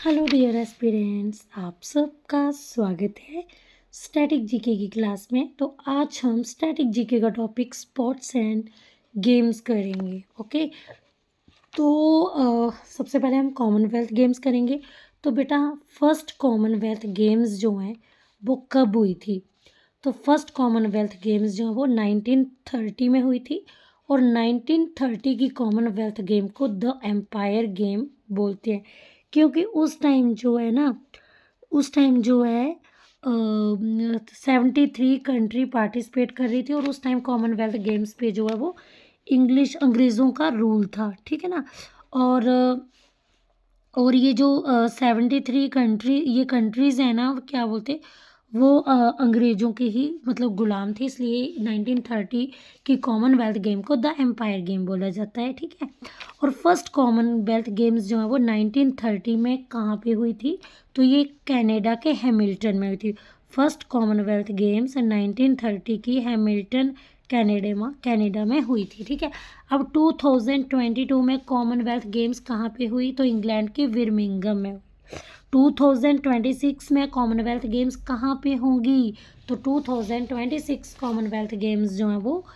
Hello dear aspirants, आप सबका स्वागत है स्टैटिक जीके की क्लास में। तो आज हम स्टैटिक जीके का टॉपिक स्पोर्ट्स एंड गेम्स करेंगे। ओके, तो सबसे पहले हम कॉमनवेल्थ गेम्स करेंगे। तो बेटा, फर्स्ट कॉमनवेल्थ गेम्स जो हैं वो कब हुई थी? तो फर्स्ट कॉमनवेल्थ गेम्स जो है वो 1930 में हुई थी। और 1930 की कॉमनवेल्थ गेम को द एम्पायर गेम बोलते हैं, क्योंकि उस टाइम जो है ना, उस टाइम जो है 73 कंट्री पार्टिसिपेट कर रही थी। और उस टाइम कॉमनवेल्थ गेम्स पे जो है वो अंग्रेज़ों का रूल था, ठीक है ना। और ये जो 73 कंट्री ये कंट्रीज़ हैं ना, वो क्या बोलते, वो अंग्रेज़ों के ही मतलब गुलाम थे, इसलिए 1930 की कॉमनवेल्थ गेम को द एम्पायर गेम बोला जाता है, ठीक है। और फर्स्ट कॉमनवेल्थ गेम्स जो है वो 1930 में कहाँ पे हुई थी? तो ये कनाडा के हैमिल्टन में हुई थी। फर्स्ट कॉमनवेल्थ गेम्स 1930 की हैमिल्टन कनाडा में हुई थी, ठीक है। अब 2022 में कॉमनवेल्थ गेम्स कहाँ पे हुई? तो इंग्लैंड के विर्मिंगम में। 2026 में कॉमनवेल्थ गेम्स कहाँ पे होंगी? तो 2026 कॉमनवेल्थ गेम्स जो हैं वो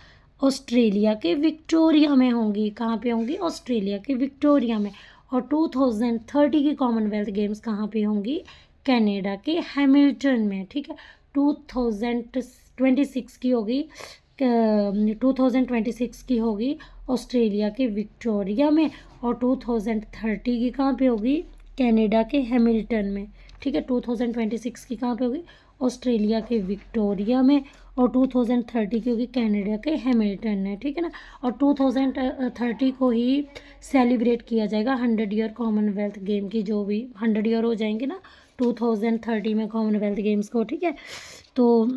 ऑस्ट्रेलिया के विक्टोरिया में होंगी। कहाँ पे होंगी? ऑस्ट्रेलिया के विक्टोरिया में। और 2030 की कॉमनवेल्थ गेम्स कहाँ पे होंगी? कनाडा के हैमिल्टन में, ठीक है। 2026 की होगी 2026 की होगी ऑस्ट्रेलिया के विक्टोरिया में। और 2030 की कहाँ पे होगी? कनाडा के हैमिल्टन में, ठीक है। 2026 की कहाँ पे होगी? ऑस्ट्रेलिया के विक्टोरिया में। और 2030 की होगी कनाडा के हैमिल्टन में, ठीक है ना। और 2030 को ही सेलिब्रेट किया जाएगा 100 ईयर कॉमनवेल्थ गेम की, जो भी 100 ईयर हो जाएंगे ना 2030 में कॉमनवेल्थ गेम्स को, ठीक है। तो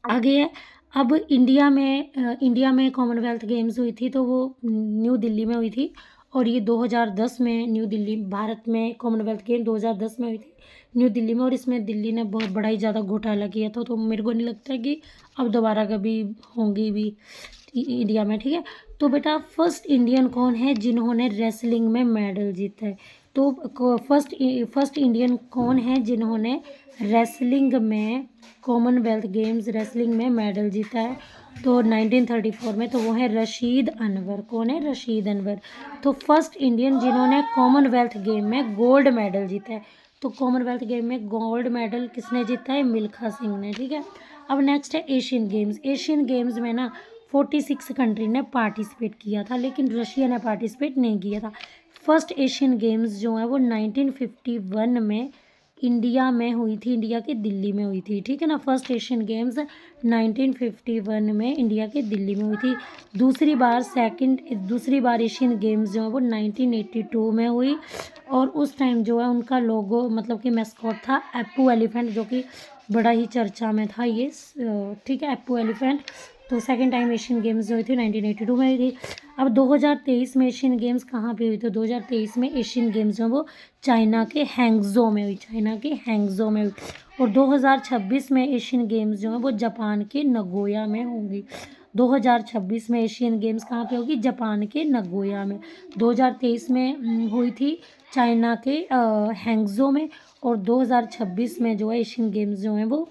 आगे है, अब इंडिया में कॉमनवेल्थ गेम्स हुई थी, तो वो न्यू दिल्ली में हुई थी। और ये 2010 में न्यू दिल्ली, भारत में कॉमनवेल्थ गेम 2010 में हुई थी न्यू दिल्ली में। और इसमें दिल्ली ने बहुत बड़ा ही ज़्यादा घोटाला किया था, तो मेरे को नहीं लगता है कि अब दोबारा कभी होंगी भी इंडिया में, ठीक है। तो बेटा, फर्स्ट इंडियन कौन है जिन्होंने रेसलिंग में मेडल जीता है? तो फर्स्ट इंडियन कौन है जिन्होंने रेसलिंग में कॉमनवेल्थ गेम्स रेसलिंग में मेडल जीता है? तो 1934 में, तो वो है रशीद अनवर। कौन है? रशीद अनवर। तो फर्स्ट इंडियन जिन्होंने कॉमनवेल्थ गेम में गोल्ड मेडल जीता है। तो कॉमनवेल्थ गेम में गोल्ड मेडल किसने जीता है? मिल्खा सिंह ने, ठीक है। अब नेक्स्ट है एशियन गेम्स। एशियन गेम्स में ना 46 कंट्री ने पार्टिसिपेट किया था, लेकिन रशिया ने पार्टिसिपेट नहीं किया था। फर्स्ट एशियन गेम्स जो है वो 1951 में इंडिया में हुई थी, इंडिया के दिल्ली में हुई थी, ठीक है ना। फर्स्ट एशियन गेम्स 1951 में इंडिया के दिल्ली में हुई थी। दूसरी बार एशियन गेम्स जो है वो 1982 में हुई। और उस टाइम जो है उनका लोगो मतलब कि मैस्कॉट था एप्पू एलिफेंट, जो कि बड़ा ही चर्चा में था ये, ठीक है, एप्पू एलिफेंट। तो सेकेंड टाइम एशियन गेम्स जो हुई थी 1982 में हुई थी। अब 2023 में एशियन गेम्स कहाँ पे हुई? तो 2023 में एशियन गेम्स जो वो चाइना के हैंगजो में हुई, चाइना के हैंगजो में हुई। और 2026 में एशियन गेम्स जो है वो जापान के नगोया में होंगी। 2026 में एशियन गेम्स कहाँ पे होगी? जापान के नगोया में। 2023 में हुई थी चाइना के हैंगजो में। और 2026 में जो है एशियन गेम्स जो हैं वो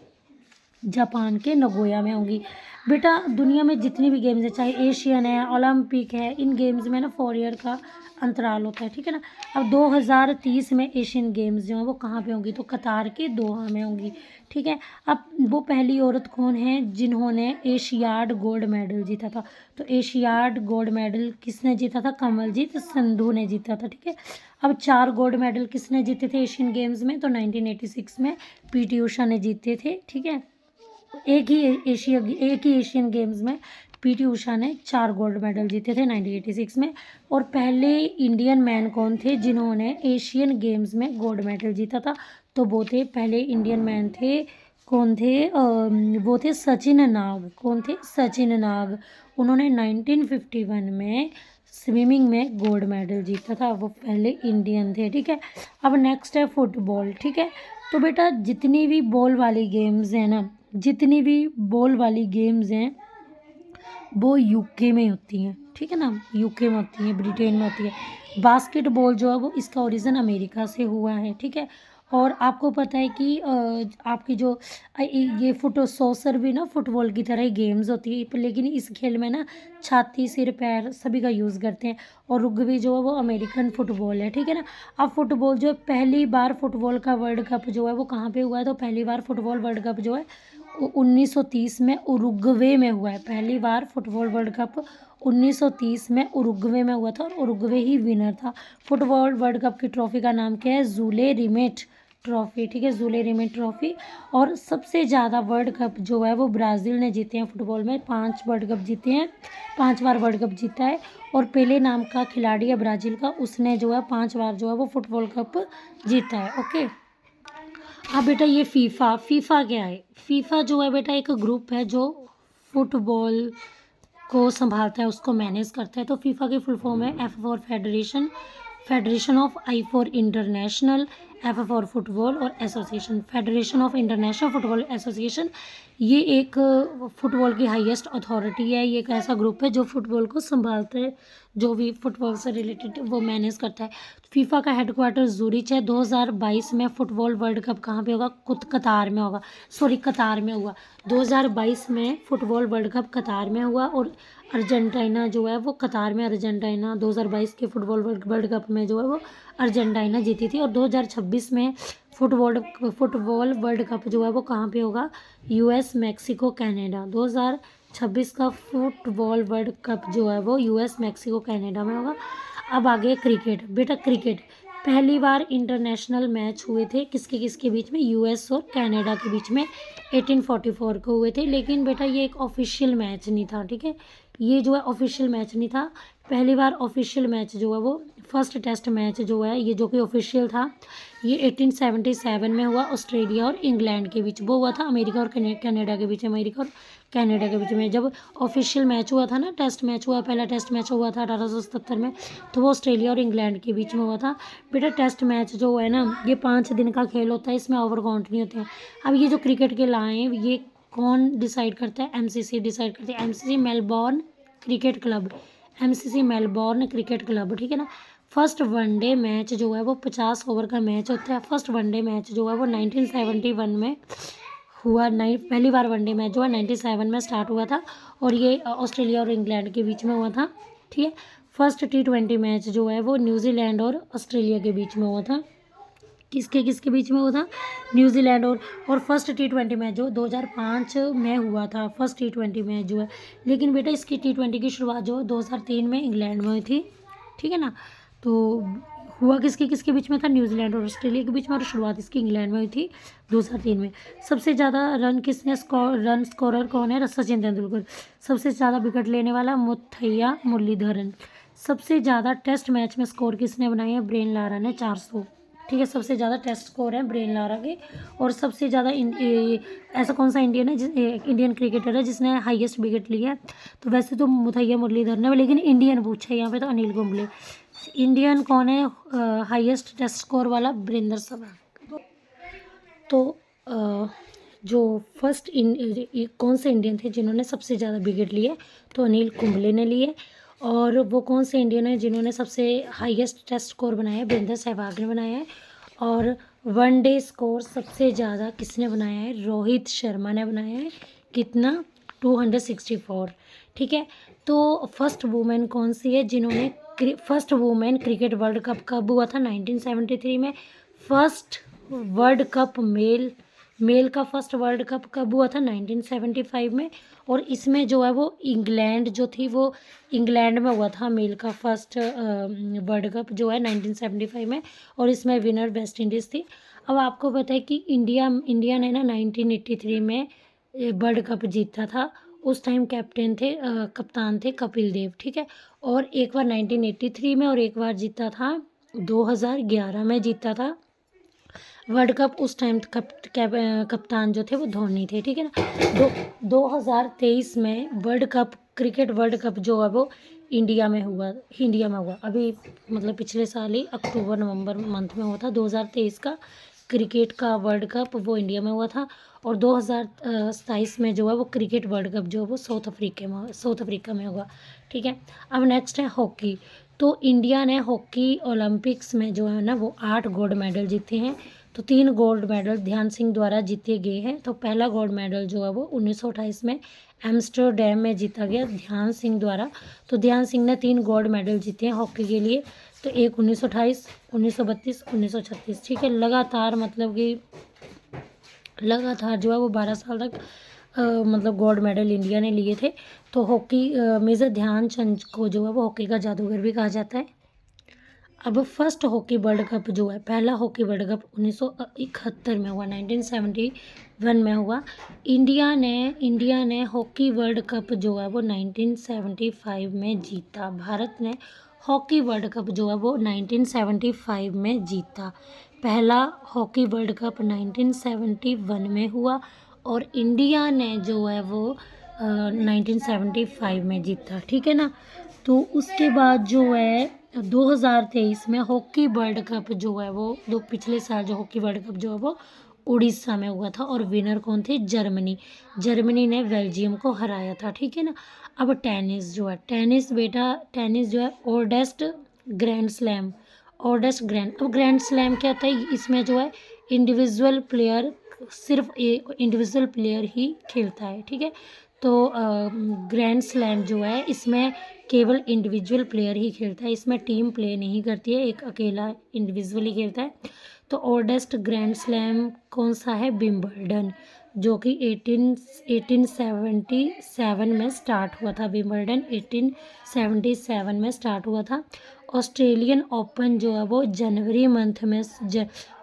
जापान के नगोया में होंगी। बेटा, दुनिया में जितनी भी गेम्स है, चाहे एशियन है, ओलंपिक है, इन गेम्स में ना 4 ईयर का अंतराल होता है, ठीक है ना। अब 2030 में एशियन गेम्स जो है वो कहाँ पे होंगी? तो कतार के दोहा में होंगी, ठीक है। अब वो पहली औरत कौन है जिन्होंने एशियाड गोल्ड मेडल जीता था? तो एशियाड गोल्ड मेडल किसने जीता था? कमलजीत संधू ने जीता था, ठीक है। अब 4 गोल्ड मेडल किसने जीते थे एशियन गेम्स में? तो 1986 में पीटी उषा ने जीते थे, ठीक है। एक ही एशियन गेम्स में पीटी उषा ने 4 गोल्ड मेडल जीते थे 1986 में। और पहले इंडियन मैन कौन थे जिन्होंने एशियन गेम्स में गोल्ड मेडल जीता था? तो वो थे, पहले इंडियन मैन थे, कौन थे? वो थे सचिन नाग। कौन थे? सचिन नाग। उन्होंने 1951 में स्विमिंग में गोल्ड मेडल जीता था, वो पहले इंडियन थे, ठीक है। अब नेक्स्ट है फुटबॉल, ठीक है। तो बेटा, जितनी भी बॉल वाली गेम्स हैं ना, जितनी भी बॉल वाली गेम्स हैं वो यूके में होती हैं, ठीक है ना, यूके में होती हैं, ब्रिटेन में होती है। बास्केटबॉल जो है वो इसका ओरिजिन अमेरिका से हुआ है, ठीक है। और आपको पता है कि आपकी जो ये सॉसर भी ना फुटबॉल की तरह ही गेम्स होती है, लेकिन इस खेल में ना छाती, सिर, पैर सभी का यूज़ करते हैं। और रुग्बी जो है वो अमेरिकन फुटबॉल है, ठीक है ना। अब फुटबॉल जो है पहली बार फुटबॉल का वर्ल्ड कप जो है वो कहाँ पे हुआ है, तो पहली बार फुटबॉल वर्ल्ड कप जो है 1930 में उरुग्वे में हुआ है। पहली बार फुटबॉल वर्ल्ड कप 1930 में उरुग्वे में हुआ था और उरुग्वे ही विनर था। फुटबॉल वर्ल्ड कप की ट्रॉफी का नाम क्या है, जूले रिमेट ट्रॉफी, ठीक है, जूले रिमेट ट्रॉफी। और सबसे ज़्यादा वर्ल्ड कप जो है वो ब्राज़ील ने जीते हैं फुटबॉल में, 5 वर्ल्ड कप जीते हैं, 5 बार वर्ल्ड कप जीता है। और पेले नाम का खिलाड़ी है ब्राज़ील का, उसने जो है 5 बार जो है वो फुटबॉल कप जीता है। ओके, अब बेटा ये फीफा क्या है, फीफा जो है बेटा एक ग्रुप है जो फुटबॉल को संभालता है, उसको मैनेज करता है। तो फीफा की फुल फॉर्म है F for federation, federation of, I for international, F for football और association, federation of international football association. ये एक फुटबॉल की हाईएस्ट अथॉरिटी है, ये एक ऐसा ग्रुप है जो फुटबॉल को संभालता है, जो भी फुटबॉल से रिलेटेड वो मैनेज करता है। फीफा का हेडक्वार्टर जूरिच है। 2022 में फुटबॉल वर्ल्ड कप कहाँ पे होगा, कतार में होगा, सॉरी कतार में हुआ। 2022 में फुटबॉल वर्ल्ड कप कतार में हुआ और अर्जेंटीना जो है वो कतार में, अर्जेंटीना 2022 के फुटबॉल वर्ल्ड कप में जो है वो अर्जेंटीना जीती थी। और 2026 में फुटबॉल वर्ल्ड कप जो है वो कहाँ पे होगा, यूएस, मैक्सिको, कनाडा। 2026 का फुटबॉल वर्ल्ड कप जो है वो यूएस, मैक्सिको, कनाडा में होगा। अब आगे क्रिकेट, बेटा क्रिकेट पहली बार इंटरनेशनल मैच हुए थे किसके किसके बीच में, यूएस और कनाडा के बीच में 1844 को हुए थे। लेकिन बेटा ये एक ऑफिशियल मैच नहीं था, ठीक है, ये जो है ऑफिशियल मैच नहीं था। पहली बार ऑफिशियल मैच जो है वो फर्स्ट टेस्ट मैच जो है ये जो कि ऑफिशियल था, ये 1877 में हुआ, ऑस्ट्रेलिया और इंग्लैंड के बीच वो हुआ था, अमेरिका और कनाडा के बीच, अमेरिका और कनाडा के बीच में जब ऑफिशियल मैच हुआ था ना, टेस्ट मैच हुआ, पहला टेस्ट मैच हुआ था 1877 में, तो वो ऑस्ट्रेलिया और इंग्लैंड के बीच में हुआ था। बेटा टेस्ट मैच जो है ना ये 5 दिन का खेल होता है, इसमें ओवर काउंट नहीं होते हैं। अब ये जो क्रिकेट के लाए हैं ये कौन डिसाइड करता है, एमसीसी डिसाइड करती है, MCC Melbourne cricket club, MCC Melbourne cricket club, ठीक है ना। फर्स्ट वनडे मैच जो है वो 50 ओवर का मैच होता है। फर्स्ट वनडे मैच जो है वो 1971 में हुआ, पहली बार वनडे मैच जो है 97 में स्टार्ट हुआ था और ये ऑस्ट्रेलिया और इंग्लैंड के बीच में हुआ था, ठीक है। फर्स्ट T20 मैच जो है वो न्यूजीलैंड और ऑस्ट्रेलिया के बीच में हुआ था, किसके किसके बीच में हुआ था, न्यूजीलैंड और फर्स्ट T20 मैच जो 2005 में हुआ था, फर्स्ट T20 मैच जो है। लेकिन बेटा इसकी T20 की शुरुआत जो 2003 में इंग्लैंड में हुई थी, ठीक है ना। तो हुआ किसके किसके बीच में था, न्यूजीलैंड और ऑस्ट्रेलिया के बीच में, और शुरुआत इसकी इंग्लैंड में हुई थी 2003 में। सबसे ज़्यादा रन किसने रन स्कोरर कौन है, सचिन तेंदुलकर। सबसे ज़्यादा विकेट लेने वाला मुथैया मुरलीधरन। सबसे ज़्यादा टेस्ट मैच में स्कोर किसने बनाए हैं, ब्रेन लारा ने 400, ठीक है, सबसे ज़्यादा टेस्ट स्कोर है ब्रेन लारा के। और सबसे ज़्यादा ऐसा कौन सा इंडियन है इंडियन क्रिकेटर है जिसने हाईएस्ट विकेट लिया है, तो वैसे तो मुथैया मुरलीधरन है, लेकिन इंडियन पूछा है यहाँ पे तो अनिल कुंबले। इंडियन कौन है हाईएस्ट टेस्ट स्कोर वाला, वीरेंद्र सहवाग। तो जो फर्स्ट कौन से इंडियन थे जिन्होंने सबसे ज़्यादा विकेट लिए, तो अनिल कुंबले ने लिए। और वो कौन से इंडियन है जिन्होंने सबसे हाईएस्ट टेस्ट स्कोर बनाया है, वीरेंद्र सहवाग ने बनाया है। और वनडे स्कोर सबसे ज़्यादा किसने बनाया है, रोहित शर्मा ने बनाया है, कितना, 264, ठीक है। तो फर्स्ट वुमेन कौन सी है जिन्होंने first women cricket world cup कब हुआ था, 1973 में। फर्स्ट वर्ल्ड कप मेल का फर्स्ट वर्ल्ड कप कब हुआ था, 1975 में। और इसमें जो है वो इंग्लैंड जो थी वो इंग्लैंड में हुआ था मेल का फर्स्ट वर्ल्ड कप जो है 1975 में, और इसमें विनर वेस्ट इंडीज़ थी। अब आपको पता है कि इंडिया ने ना 1983 में वर्ल्ड कप जीता था, उस टाइम कप्तान थे कपिल देव, ठीक है। और एक बार 1983 में और एक बार जीता था 2011 में जीता था वर्ल्ड कप, उस टाइम कप्तान जो थे वो धोनी थे, ठीक है ना। 2023 में क्रिकेट वर्ल्ड कप जो है वो इंडिया में हुआ अभी, मतलब पिछले साल ही अक्टूबर नवंबर मंथ में हुआ था 2023 का क्रिकेट का वर्ल्ड कप वो इंडिया में हुआ था, और 2027 में जो है वो क्रिकेट वर्ल्ड कप जो है वो साउथ अफ्रीका में होगा। ठीक है, अब नेक्स्ट है हॉकी। तो इंडिया ने हॉकी ओलंपिक्स में जो है ना वो 8 गोल्ड मेडल जीते हैं। तो 3 गोल्ड मेडल ध्यान सिंह द्वारा जीते गए हैं। तो पहला गोल्ड मेडल जो है वो 1928 में एम्स्टरडैम में जीता गया ध्यान सिंह द्वारा। तो ध्यान सिंह ने 3 गोल्ड मेडल जीते हैं हॉकी के लिए। तो एक 1928, 1932, 1936। ठीक है, लगातार मतलब कि लगातार जो है वो 12 साल तक मतलब गोल्ड मेडल इंडिया ने लिए थे। तो हॉकी मेजर ध्यानचंद को जो है वो हॉकी का जादूगर भी कहा जाता है। अब फर्स्ट हॉकी वर्ल्ड कप जो है, पहला हॉकी वर्ल्ड कप 1971 में हुआ, 1971 में हुआ। इंडिया ने हॉकी वर्ल्ड कप जो है वो 1975 में जीता। भारत ने हॉकी वर्ल्ड कप जो है वो 1975 में जीता। पहला हॉकी वर्ल्ड कप 1971 में हुआ, और इंडिया ने जो है वो 1975 में जीता। ठीक है ना। तो उसके बाद जो है 2023 में हॉकी वर्ल्ड कप जो है वो पिछले साल जो हॉकी वर्ल्ड कप जो है वो उड़ीसा में हुआ था, और विनर कौन थे? जर्मनी ने बेल्जियम को हराया था। ठीक है ना। अब टेनिस जो है, टेनिस जो है अब ग्रैंड स्लैम क्या होता है? इसमें जो है इंडिविजुअल प्लेयर, सिर्फ इंडिविजुअल प्लेयर ही खेलता है। ठीक है, तो ग्रैंड स्लैम जो है इसमें केवल इंडिविजुअल प्लेयर ही खेलता है, इसमें टीम प्ले नहीं करती है, एक अकेला इंडिविजुअल ही खेलता है। तो ओल्डेस्ट ग्रैंड स्लैम कौन सा है? विंबलडन, जो कि 1877 में स्टार्ट हुआ था। विंबलडन 1877 में स्टार्ट हुआ था। ऑस्ट्रेलियन ओपन जो है वो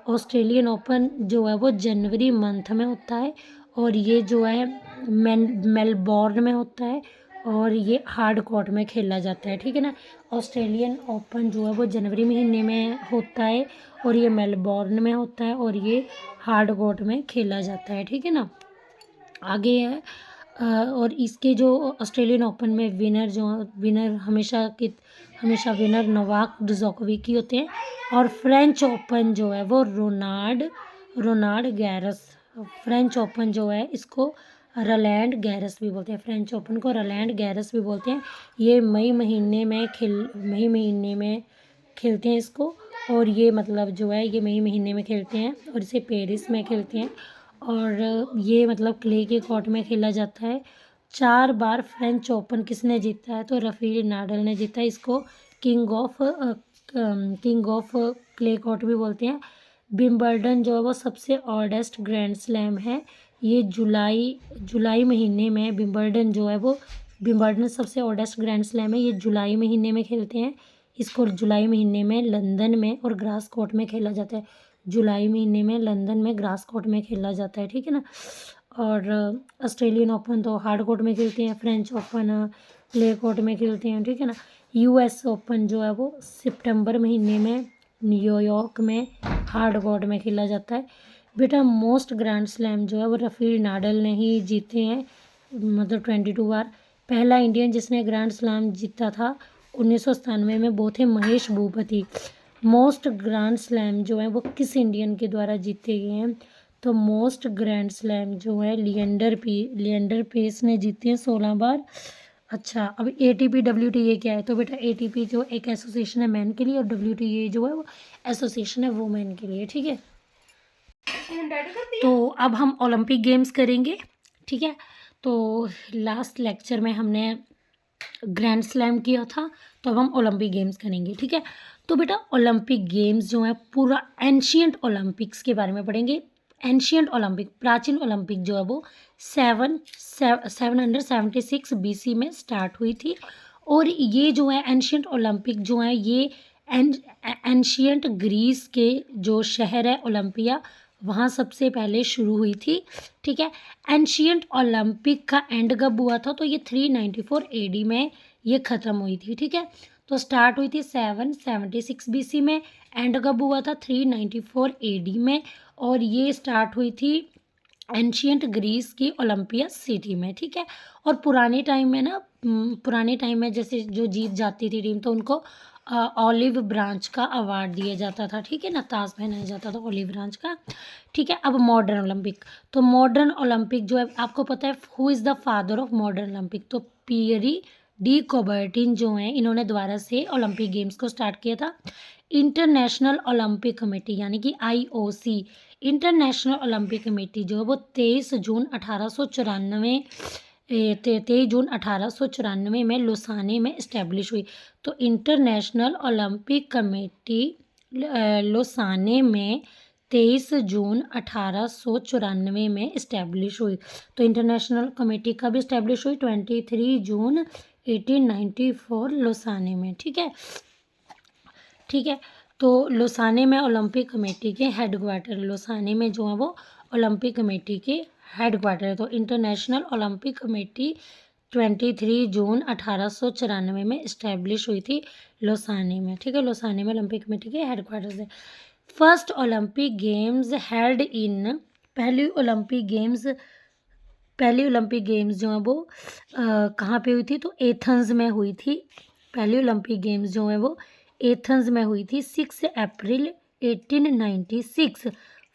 ऑस्ट्रेलियन ओपन जो है वो जनवरी मंथ में होता है, और ये जो है मेलबोर्न में होता है, और ये हार्ड कोर्ट में खेला जाता है। ठीक है ना। ऑस्ट्रेलियन ओपन जो है वो जनवरी महीने में होता है, और ये मेलबोर्न में होता है, और ये हार्ड कोर्ट में खेला जाता है। ठीक है ना। आगे है और इसके जो ऑस्ट्रेलियन ओपन में विनर हमेशा विनर नोवाक जोकोविक ही होते हैं, और फ्रेंच ओपन जो है वो रोनाल्ड गैरस, फ्रेंच ओपन जो है इसको रलैंड गैरस भी बोलते हैं, फ्रेंच ओपन को रलैंड गैरस भी बोलते हैं। ये मई महीने में खेलते हैं इसको, और ये मतलब जो है ये मई महीने में खेलते हैं, और इसे पेरिस में खेलते हैं, और ये मतलब क्ले के कोर्ट में खेला जाता है। 4 बार फ्रेंच ओपन किसने जीता है? तो राफेल नाडाल ने जीता है। इसको किंग ऑफ क्ले कोर्ट भी बोलते हैं। विंबलडन जो है वो सबसे ओल्डेस्ट ग्रैंड स्लैम है। ये जुलाई महीने में विंबलडन सबसे ओल्डेस्ट ग्रैंड स्लैम है। ये जुलाई महीने में खेलते हैं। इसको जुलाई महीने में लंदन में और ग्रास कोर्ट में खेला जाता है। जुलाई महीने में लंदन में ग्रास कोर्ट में खेला जाता है। ठीक है ना। और ऑस्ट्रेलियन ओपन तो हार्ड कोर्ट में खेलते हैं, फ्रेंच ओपन क्ले कोर्ट में खेलते हैं। ठीक है ना। यूएस ओपन जो है वो सितंबर महीने में न्यूयॉर्क में हार्ड कोर्ट में खेला जाता है। बेटा मोस्ट ग्रैंड स्लैम जो है वो राफेल नाडाल ने ही जीते हैं, मतलब 22 बार। पहला इंडियन जिसने ग्रैंड स्लैम जीता था 1997 में, वो थे Mahesh Bhupathi. Most grand slam जो है वो किस इंडियन के द्वारा जीते गए हैं? तो मोस्ट ग्रैंड स्लैम जो है लिएंडर पेस ने जीते हैं 16 बार। अच्छा, अब ATP WTA क्या है? तो बेटा ATP जो एक एसोसिएशन है मैन के लिए, और WTA जो है वो एसोसिएशन है वुमेन के लिए। ठीक है। तो अब हम ओलंपिक गेम्स करेंगे। ठीक है। तो लास्ट लेक्चर में हमने ग्रैंड स्लैम किया था, तो अब हम ओलंपिक गेम्स करेंगे। ठीक है। तो बेटा ओलंपिक गेम्स जो है पूरा एंशियंट ओलंपिक्स के बारे में पढ़ेंगे। एंशियंट ओलंपिक, प्राचीन ओलंपिक जो है वो 776 BC में स्टार्ट हुई थी, और ये जो है एंशियंट ओलंपिक जो है ये एंशियंट ग्रीस के जो शहर है ओलंपिया, वहाँ सबसे पहले शुरू हुई थी। ठीक है। एंशियंट ओलंपिक का एंड कब हुआ था? तो ये 394 AD में ये ख़त्म हुई थी। ठीक है। तो स्टार्ट हुई थी 776 BC में, एंड कब हुआ था? 394 AD में, और ये स्टार्ट हुई थी एंशियंट ग्रीस की ओलंपिया सिटी में। ठीक है। और पुराने टाइम में जैसे जो जीत जाती थी टीम तो उनको ऑलिव ब्रांच का अवार्ड दिया जाता था, ठीक है ना, ताज पहनाया जाता था ऑलिव ब्रांच का, ठीक है। अब मॉडर्न ओलंपिक, तो मॉडर्न ओलंपिक जो है आपको पता है who is the father of modern Olympic, तो पियरी डी कोबर्टिन जो हैं इन्होंने दोबारा से ओलंपिक गेम्स को स्टार्ट किया था। इंटरनेशनल ओलंपिक कमेटी यानी कि IOC, इंटरनेशनल ओलंपिक कमेटी जो है वो 23 जून 1894 23 जून 1894 में लुसाने में इस्टेब्लिश हुई। तो इंटरनेशनल ओलंपिक कमेटी लुसाने में 23 जून 1894 में इस्टेब्लिश हुई। तो इंटरनेशनल कमेटी कब इस्टेब्लिश हुई? 23 जून 1894 लुसाने में, ठीक है, ठीक है। तो लुसाने में ओलंपिक कमेटी के हेडक्वार्टर, लुसाने में जो है वो ओलंपिक कमेटी के हेडक्वार्टर है। तो इंटरनेशनल ओलंपिक कमेटी 23 जून 1894 में इस्टेब्लिश हुई थी लुसाने में, ठीक है। लुसाने में ओलंपिक कमेटी के हेडक्वार्टर्स है। First Olympic games held in, पहली ओलंपिक गेम्स जो है वो कहाँ पे हुई थी? तो एथेंस में हुई थी। पहली ओलंपिक गेम्स जो है वो एथेंस में हुई थी 6 अप्रैल 1896।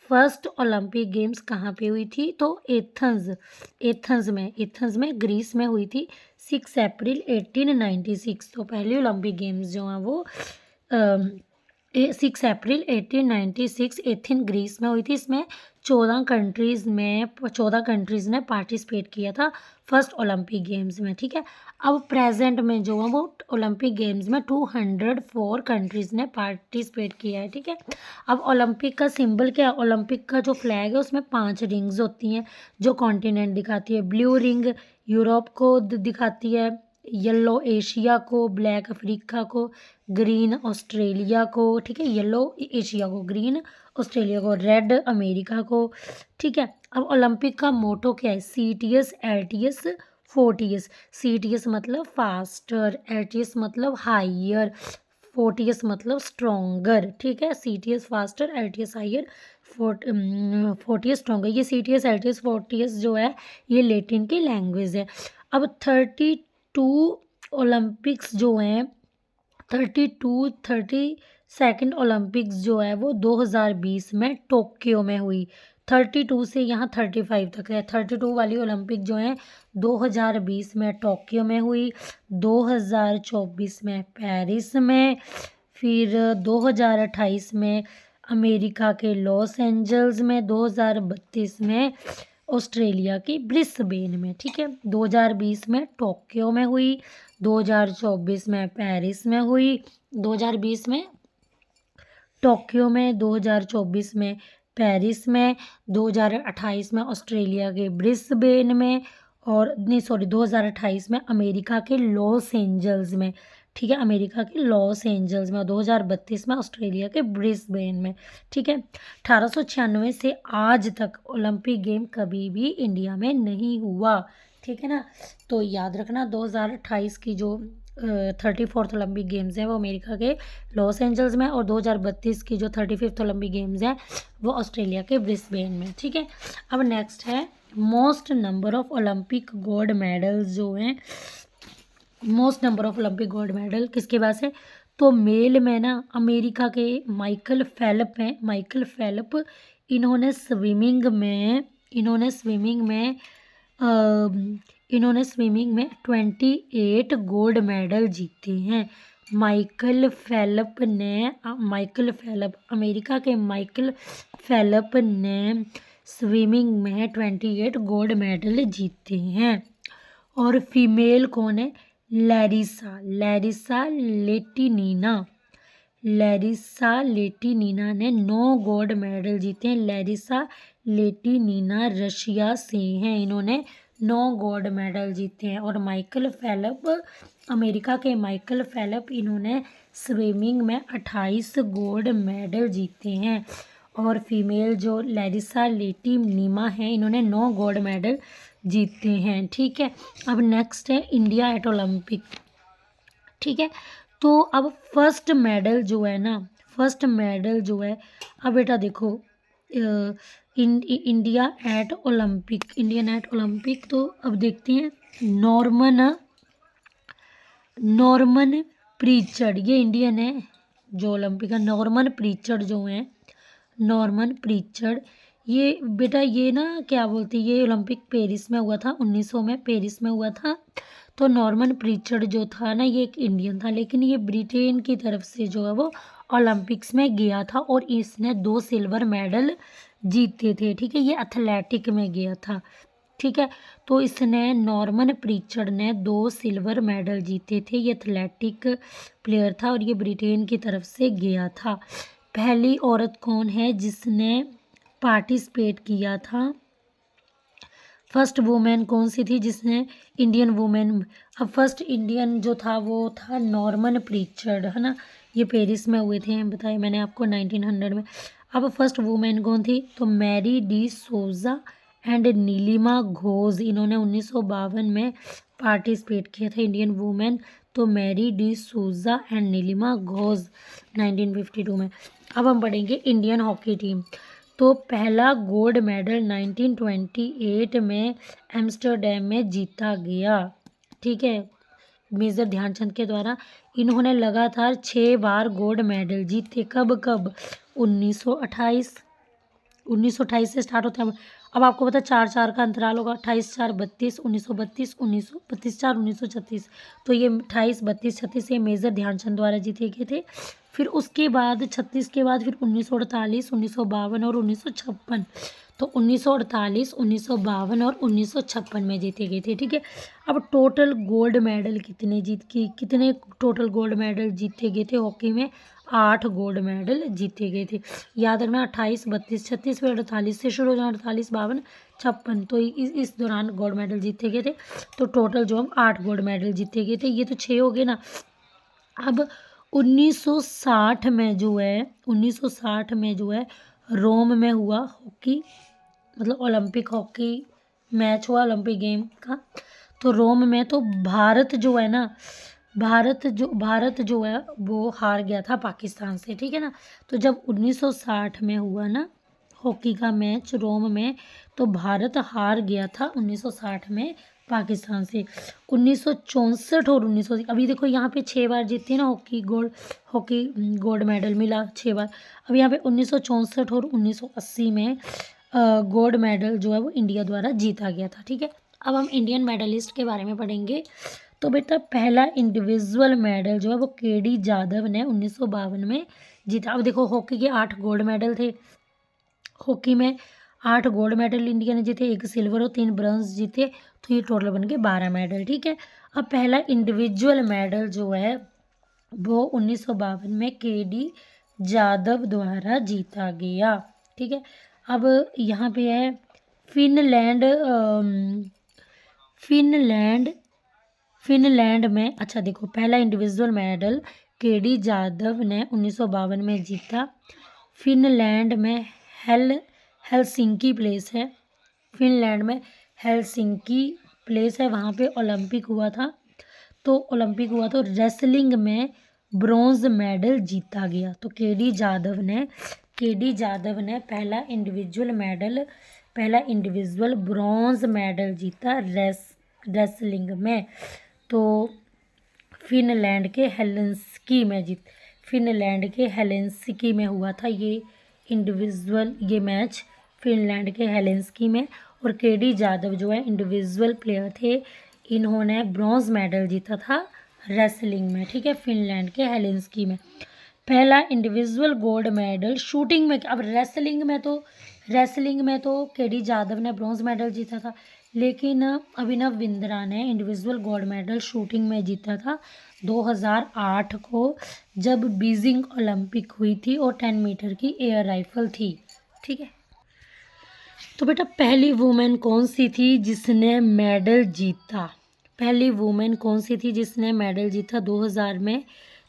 फर्स्ट ओलंपिक गेम्स कहाँ पे हुई थी? तो एथेंस में ग्रीस में हुई थी 6 अप्रैल 1896। तो पहली ओलंपिक गेम्स जो हैं वो 6 अप्रैल 1896 एथेंस ग्रीस में हुई थी। इसमें 14 कंट्रीज़ ने पार्टिसिपेट किया था फर्स्ट ओलंपिक गेम्स में, ठीक है। अब प्रेजेंट में जो है वो ओलंपिक गेम्स में 204 कंट्रीज़ ने पार्टिसिपेट किया है, ठीक है। अब ओलंपिक का सिंबल क्या है? ओलंपिक का जो फ्लैग है उसमें 5 रिंग्स होती हैं जो कॉन्टिनेंट दिखाती है। ब्लू रिंग यूरोप को दिखाती है, येलो एशिया को, ब्लैक अफ्रीका को, ग्रीन ऑस्ट्रेलिया को, ठीक है, येलो एशिया को, ग्रीन ऑस्ट्रेलिया को, रेड अमेरिका को, ठीक है। अब ओलंपिक का मोटो क्या है? CTS, LTS, FORTIS। CTS मतलब फास्टर, LTS मतलब हायर, FORTIS मतलब स्ट्रोंगर, ठीक है। CTS faster, LTS higher, FORTIS stronger. ये CTS, LTS, FORTIS जो है ये लैटिन की लैंग्वेज है। अब 32 ओलंपिक्स जो हैं, 32 ओलंपिक्स जो है वो 2020 में टोक्यो में हुई। 32 से यहाँ 35 तक है। 32 वाली ओलंपिक जो है 2020 में टोक्यो में हुई, 2024 में पेरिस में, फिर 2028 में अमेरिका के लॉस एंजल्स में, 2032 में ऑस्ट्रेलिया की ब्रिस्बेन में, ठीक है। 2020 में टोक्यो में हुई, 2024 में पेरिस में हुई, 2020 में टोक्यो में, 2024 में पेरिस में, 2028 में ऑस्ट्रेलिया के ब्रिस्बेन में, और नहीं सॉरी 2028 में अमेरिका के लॉस एंजल्स में, ठीक है, अमेरिका के लॉस एंजल्स में, और 2032 में ऑस्ट्रेलिया के ब्रिस्बेन में, ठीक है। 1896 से आज तक ओलंपिक गेम कभी भी इंडिया में नहीं हुआ, ठीक है ना। तो याद रखना 2028 की जो 34th ओलंपिक गेम्स हैं वो अमेरिका के लॉस एंजल्स में, और 2032 की जो 35th ओलंपिक गेम्स हैं वो ऑस्ट्रेलिया के ब्रिस्बेन में, ठीक है। अब नेक्स्ट है most number of Olympic gold medals जो हैं, most number of Olympic gold medal किसके पास है? तो मेल में ना अमेरिका के माइकल फेल्प हैं। माइकल फेल्प इन्होंने स्विमिंग में 28 गोल्ड मेडल जीते हैं। माइकल फेल्प, अमेरिका के माइकल फेल्प ने स्विमिंग में 28 गोल्ड मेडल जीते हैं। और फीमेल कौन है? लैरिसा लेटिनीना ने 9 गोल्ड मेडल जीते हैं। लैरिसा लेटिनीना रशिया से हैं, इन्होंने 9 गोल्ड मेडल जीते हैं। और माइकल फेल्प, अमेरिका के माइकल फेल्प, इन्होंने स्विमिंग में 28 गोल्ड मेडल जीते हैं। और फीमेल जो लैरिसा लेटिनीना हैं इन्होंने 9 गोल्ड मेडल जीते हैं, ठीक है। अब नेक्स्ट है इंडिया एट ओलंपिक, ठीक है। तो अब फर्स्ट मेडल जो है, अब बेटा देखो इंडियन एट ओलंपिक, तो अब देखते हैं नॉर्मन प्रीचर्ड, ये इंडियन है जो ओलंपिक का। नॉर्मन प्रीचर्ड जो है, नॉर्मन प्रीचर्ड, ये बेटा ये ना क्या बोलती, ये ओलंपिक पेरिस में हुआ था 1900 में, पेरिस में हुआ था। तो नॉर्मन प्रीचर्ड जो था ना, ये एक इंडियन था, लेकिन ये ब्रिटेन की तरफ से जो है वो ओलंपिक्स में गया था और इसने 2 सिल्वर मेडल जीते थे। ठीक है, ये एथलेटिक में गया था। ठीक है, तो इसने नॉर्मन प्रीचर्ड ने 2 सिल्वर मेडल जीते थे। ये एथलेटिक प्लेयर था और ये ब्रिटेन की तरफ से गया था। पहली औरत कौन है जिसने पार्टिसिपेट किया था? फर्स्ट वुमेन कौन सी थी जिसने, इंडियन वुमेन। अब फर्स्ट इंडियन जो था वो था नॉर्मन प्रीचर्ड, है ना, ये पेरिस में हुए थे, बताए मैंने आपको 1900 में। अब फर्स्ट वुमेन कौन थी? तो Mary D Souza and Nilima Ghosh, इन्होंने 1952 में पार्टिसिपेट किया था, इंडियन वुमेन। तो Mary D Souza and Nilima Ghosh 1952 में। अब हम पढ़ेंगे इंडियन हॉकी टीम। तो पहला गोल्ड मेडल 1928 में एम्स्टर्डम में जीता गया। ठीक है, मेजर ध्यानचंद के द्वारा। इन्होंने लगातार 6 बार गोल्ड मेडल जीते। कब कब? 1928, 1928 से स्टार्ट होता है। अब आपको पता है 4-4 का अंतराल होगा, 28-4 32, 1932, 1932-4 1936। तो ये 28, 32, 36 ये मेजर ध्यानचंद द्वारा जीते गए थे। फिर उसके बाद 36 के बाद फिर 1948, 1952 और 1956। तो 1948, 1952 और 1956 में जीते गए थे। ठीक है, अब टोटल गोल्ड मेडल कितने टोटल गोल्ड मेडल जीते गए थे हॉकी में? 8 गोल्ड मेडल जीते गए थे। याद रखना 28, 32, 36, फिर 48 से शुरू हो जाना, 48, 52, 56। तो इस दौरान गोल्ड मेडल जीते गए थे। तो टोटल जो हम 8 गोल्ड मेडल जीते गए थे। ये तो 6 हो गए ना। अब 1960 में जो है, 1960 में जो है रोम में हुआ हॉकी, मतलब ओलंपिक हॉकी मैच हुआ ओलंपिक गेम का। तो रोम में तो भारत जो है ना, भारत जो है वो हार गया था पाकिस्तान से। ठीक है ना, तो जब 1960 में हुआ ना हॉकी का मैच रोम में, तो भारत हार गया था 1960 में पाकिस्तान से। 1964 और 1900, अभी देखो यहाँ पे 6 बार जीती है ना हॉकी गोल्ड मेडल मिला 6 बार। अब यहाँ पे 1964 और 1980 में गोल्ड मेडल जो है वो इंडिया द्वारा जीता गया था। ठीक है, अब हम इंडियन मेडलिस्ट के बारे में पढ़ेंगे। तो बेटा पहला इंडिविजुअल मेडल जो है वो केडी जाधव ने 1952 में जीता। अब देखो हॉकी के 8 गोल्ड मेडल थे, हॉकी में 8 गोल्ड मेडल इंडिया ने जीते, 1 सिल्वर और 3 ब्रॉन्ज जीते। तो ये टोटल बन गए 12 मेडल। ठीक है, अब पहला इंडिविजुअल मेडल जो है वो 1952 में केडी जाधव द्वारा जीता गया। ठीक है, अब यहाँ पे है फिनलैंड, फिनलैंड में। अच्छा देखो, पहला इंडिविजुअल मेडल केडी जाधव ने 1952 में जीता। फिनलैंड में हेलसिंकी प्लेस है, फिनलैंड में हेलसिंकी प्लेस है, वहाँ पे ओलंपिक हुआ था। तो ओलंपिक हुआ तो रेसलिंग में ब्रॉन्ज मेडल जीता गया। तो केडी जाधव ने पहला इंडिविजुअल ब्रॉन्ज मेडल जीता रेसलिंग में। तो फिनलैंड के हेलेंसिकी में हुआ था ये मैच फिनलैंड के हेलेंसिकी में। और केडी जाधव जो है इंडिविजुअल प्लेयर थे, इन्होंने ब्रॉन्ज मेडल जीता था रेसलिंग में। ठीक है, फिनलैंड के हेलेंसिकी में। पहला इंडिविजुअल गोल्ड मेडल शूटिंग में। अब रेसलिंग में तो केडी जाधव ने ब्रॉन्ज मेडल जीता था, लेकिन अभिनव बिंद्रा ने इंडिविजुअल गोल्ड मेडल शूटिंग में जीता था 2008 को, जब बीजिंग ओलंपिक हुई थी और 10 मीटर की एयर राइफल थी। ठीक है, तो बेटा पहली वुमेन कौन सी थी जिसने मेडल जीता? 2000 में?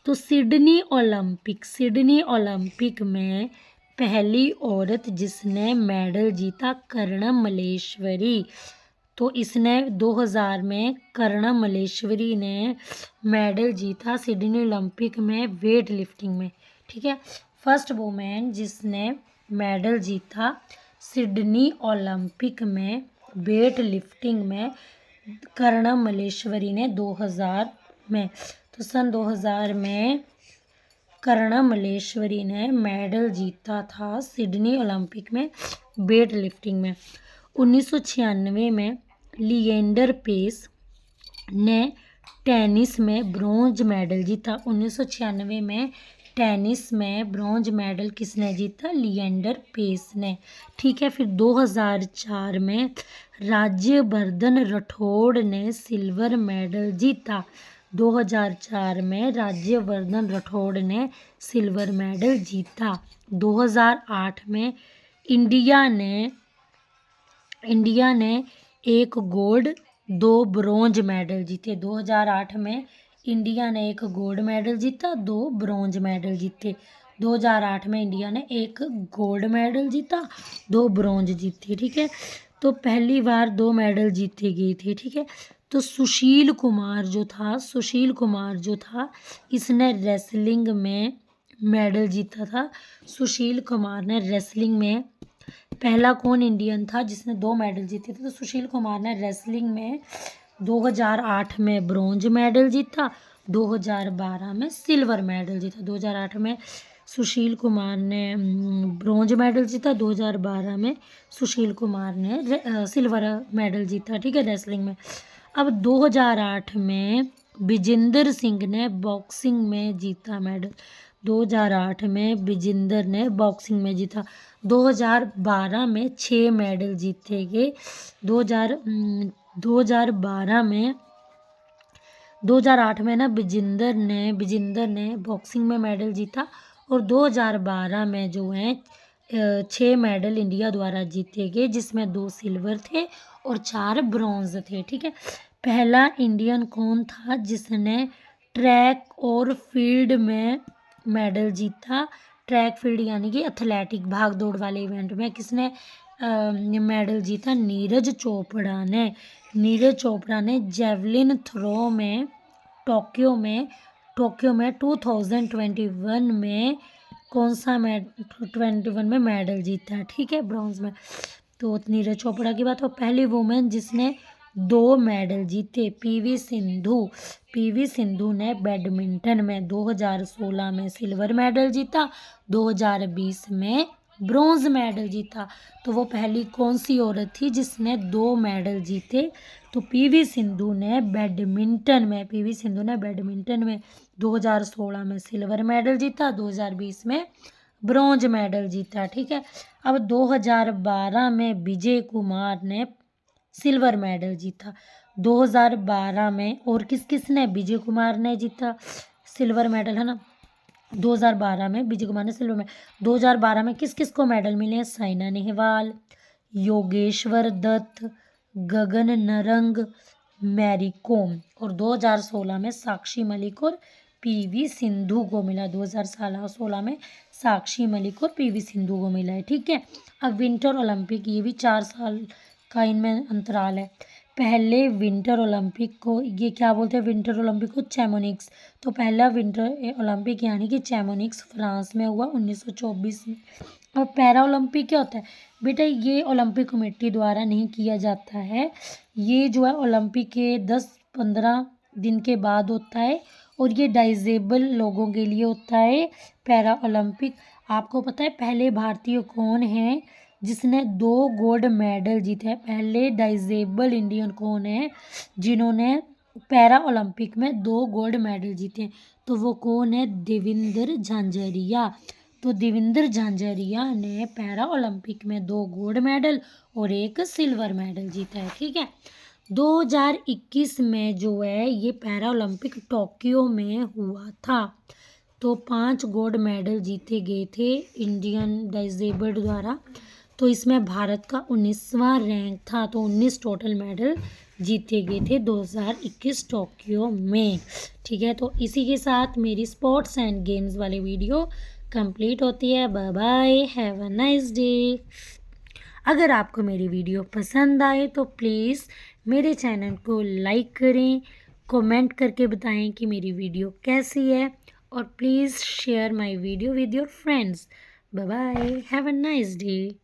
तो सिडनी ओलंपिक में पहली औरत जिसने मेडल जीता कर्णम मल्लेश्वरी। तो इसने 2000 में कर्णम मल्लेश्वरी ने मेडल जीता सिडनी ओलंपिक में वेट लिफ्टिंग में। ठीक है, फर्स्ट वुमेन जिसने मेडल जीता सिडनी ओलंपिक में वेट लिफ्टिंग में कर्णम मल्लेश्वरी ने 2000 में। तो सन 2000 में करुणा मल्लेश्वरी ने मेडल जीता था सिडनी ओलंपिक में वेट लिफ्टिंग में। 1996 में लिएंडर पेस ने टेनिस में ब्रॉन्ज मेडल जीता। 1996 में टेनिस में ब्रॉन्ज मेडल किसने जीता? लिएंडर पेस ने। ठीक है, फिर 2004 में राज्यवर्धन राठौड़ ने सिल्वर मेडल जीता। 2004 में राज्यवर्धन राठौड़ ने सिल्वर मेडल जीता। 2008 में इंडिया ने एक गोल्ड 2 ब्रॉन्ज मेडल जीते। 2008 में इंडिया ने एक गोल्ड मेडल जीता, 2 ब्रॉन्ज मेडल जीते। 2008 में इंडिया ने एक गोल्ड मेडल जीता, 2 ब्रॉन्ज जीते। ठीक है, तो पहली बार 2 मेडल जीते गए थे। ठीक है, तो सुशील कुमार जो था इसने रेसलिंग में मेडल जीता था। सुशील कुमार ने रेसलिंग में, पहला कौन इंडियन था जिसने 2 मेडल जीते थे? तो सुशील कुमार ने रेसलिंग में 2008 में ब्रॉन्ज मेडल जीता, 2012 में सिल्वर मेडल जीता। 2008 में सुशील कुमार ने ब्रॉन्ज मेडल जीता, 2012 में सुशील कुमार ने सिल्वर मेडल जीता। ठीक है, रेसलिंग में। अब 2008 में विजेंदर सिंह ने बॉक्सिंग में जीता मेडल। 2008 में विजेंदर ने बॉक्सिंग में जीता। 2012 में 6 मेडल जीते गए। 2012 में 2008 में ना विजेंदर ने बॉक्सिंग में मेडल जीता, और 2012 में जो है 6 मेडल इंडिया द्वारा जीते गए, जिसमें 2 सिल्वर थे और 4 ब्रॉन्ज थे। ठीक है, पहला इंडियन कौन था जिसने ट्रैक और फील्ड में मेडल जीता? ट्रैक फील्ड यानी कि एथलेटिक भाग दौड़ वाले इवेंट में किसने मेडल जीता? नीरज चोपड़ा ने जेवलिन थ्रो में टोक्यो में 2021 में कौन सा 21 में मेडल जीता? ठीक है, ब्रॉन्ज में। तो नीरज चोपड़ा की बात हो। पहली वुमेन जिसने 2 मेडल जीते, पीवी सिंधु ने बैडमिंटन में 2016 में सिल्वर मेडल जीता, 2020 में ब्रॉन्ज मेडल जीता। तो वो पहली कौन सी औरत थी जिसने 2 मेडल जीते? तो पीवी सिंधु ने बैडमिंटन में 2016 में सिल्वर मेडल जीता, 2020 में ब्रॉन्ज मेडल जीता। ठीक है, अब 2012 में विजय कुमार ने सिल्वर मेडल जीता। 2012 में और किसने? विजय कुमार ने जीता सिल्वर मेडल, है ना। 2012 में विजय कुमार ने सिल्वर मेडल। 2012 में किस को मेडल मिले? साइना नेहवाल, योगेश्वर दत्त, गगन नरंग, मैरी कॉम। और 2016 में साक्षी मलिक और पीवी सिंधु को मिला। 2016 में साक्षी मलिक और पीवी सिंधु को मिला है। ठीक है, अब विंटर ओलंपिक, ये भी 4 साल का इनमें अंतराल है। पहले विंटर ओलंपिक को ये क्या बोलते हैं? विंटर ओलंपिक को चैमोनिक्स। तो पहला विंटर ओलंपिक यानी कि चैमोनिक्स फ्रांस में हुआ 1924 में। और पैरा ओलंपिक क्या होता है बेटा? ये ओलंपिक कमेटी द्वारा नहीं किया जाता है, ये जो है ओलंपिक के 10-15 दिन के बाद होता है, और ये डाइजेबल लोगों के लिए होता है पैरा ओलंपिक। आपको पता है पहले भारतीय कौन है जिसने 2 गोल्ड मेडल जीते हैं? पहले डाइजेबल इंडियन कौन है जिन्होंने पैरा ओलंपिक में 2 गोल्ड मेडल जीते हैं? तो वो कौन है? देवेंद्र झांझरिया। तो देवेंद्र झांझरिया ने पैरा ओलंपिक में 2 गोल्ड मेडल और 1 सिल्वर मेडल जीता है। ठीक है, 2021 में जो है ये पैरा ओलंपिक टोक्यो में हुआ था। तो 5 गोल्ड मेडल जीते गए थे इंडियन डाइजेबल द्वारा। तो इसमें भारत का 19वां रैंक था। तो 19 टोटल मेडल जीते गए थे 2021 टोक्यो में। ठीक है, तो इसी के साथ मेरी स्पोर्ट्स एंड गेम्स वाली वीडियो कंप्लीट होती है। Bye bye, have a nice day. अगर आपको मेरी वीडियो पसंद आए तो प्लीज़ मेरे चैनल को लाइक करें, कमेंट करके बताएं कि मेरी वीडियो कैसी है, और please share my video with your friends. Bye bye, have a nice day.